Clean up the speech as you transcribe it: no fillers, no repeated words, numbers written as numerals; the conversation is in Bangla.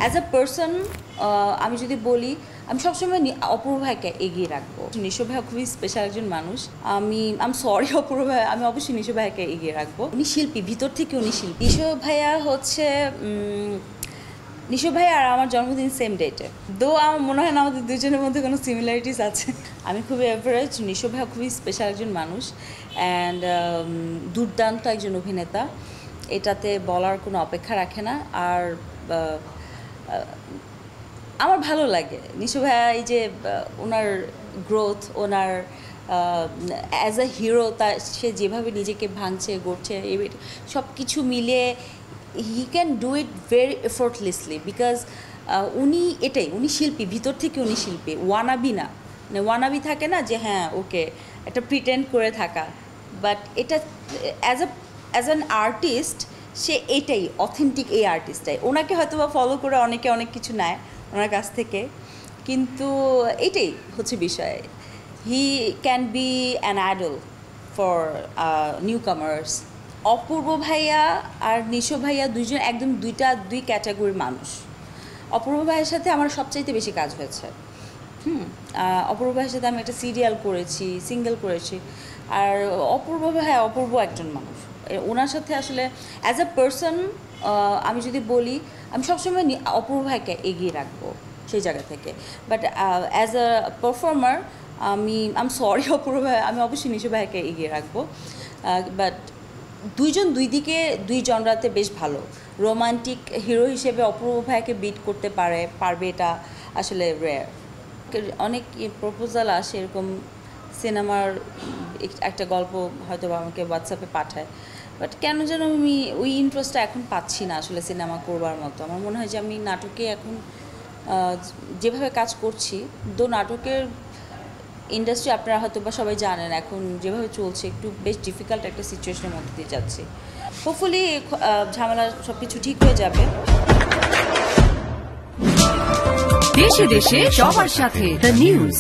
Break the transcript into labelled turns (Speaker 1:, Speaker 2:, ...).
Speaker 1: অ্যাজ আ পার্সন আমি যদি বলি আমি সবসময় অপূর্ব ভাইকে এগিয়ে রাখবো। নিশো ভাই খুবই স্পেশাল একজন মানুষ। আমি সরি অপূর্ব ভাই, আমি অবশ্যই নিশো ভাইকে এগিয়ে রাখবো। উনি শিল্পী, ভিতর থেকে উনি শিল্পী। নিশো ভাইয়া হচ্ছে নিশো ভাই আর আমার জন্মদিন সেম ডেটে, দো আমার মনে হয় না আমাদের দুজনের মধ্যে কোনো সিমিলারিটিস আছে। আমি খুবই অ্যাভারেজ, নিশো ভাইয়া খুবই স্পেশাল একজন মানুষ অ্যান্ড দুর্দান্ত একজন অভিনেতা, এটাতে বলার কোনো অপেক্ষা রাখে না। আর আমার ভালো লাগে নিশো ভাইয়া, এই যে ওনার গ্রোথ, ওনার অ্যাজ আ হিরো সে যেভাবে নিজেকে ভাঙছে গড়ছে, সব কিছু মিলে he can do it very effortlessly because উনি শিল্পী, ভিতর থেকে উনি শিল্পী, ওয়ানাবি না। মানে ওয়ানাবি থাকে না যে হ্যাঁ ওকে একটা প্রিটেন্ড করে থাকা, বাট এটা অ্যাজ অ্যান আর্টিস্ট সে এটাই অথেন্টিক, এই আর্টিস্টটাই। ওনাকে হয়তো বা ফলো করে অনেকে অনেক কিছু নেয় ওনার কাছ থেকে, কিন্তু এটাই হচ্ছে বিষয়। He can be an idol for newcomers. Apurba ভাইয়া আর নিশো ভাইয়া দুইজন একদম দুই ক্যাটাগরির মানুষ। অপূর্ব ভাইয়ের সাথে আমার সবচাইতে বেশি কাজ হয়েছে। অপূর্ব ভাইয়ের সাথে আমি একটা সিরিয়াল করেছি, সিঙ্গেল করেছি। আর অপূর্ব একজন মানুষ। ওনার সাথে আসলে অ্যাজ আ পার্সন আমি যদি বলি আমি সবসময় অপূর্ব ভাইকে এগিয়ে রাখবো সেই জায়গা থেকে। বাট অ্যাজ আ পারফর্মার আমি সরি অপূর্ব ভাই, আমি অবশ্যই নিশো ভাইকে এগিয়ে রাখবো। বাট দুইজন দুই দিকে দুই জনরাতে বেশ ভালো। রোমান্টিক হিরো হিসেবে অপূর্ব ভাইকে বিট করতে পারবে এটা আসলে রেয়ার। অনেক প্রপোজাল আসে এরকম সিনেমার একটা গল্প হয়তো আমাকে হোয়াটসঅ্যাপে পাঠায়, বাট কেন যেন আমি ওই ইন্টারেস্টটা এখন পাচ্ছি না আসলে সিনেমা করবার মতো। আমার মনে হয় যে আমি নাটকে এখন যেভাবে কাজ করছি, নাটকের ইন্ডাস্ট্রি আপনারা হয়তো বা সবাই জানেন এখন যেভাবে চলছে, একটু বেশ ডিফিকাল্ট একটা সিচুয়েশনের মধ্যে দিয়ে যাচ্ছি। হোপফুলি ঝামেলা সব কিছু ঠিক হয়ে যাবে।
Speaker 2: দেশে দেশে সবার সাথে দ্য নিউজ।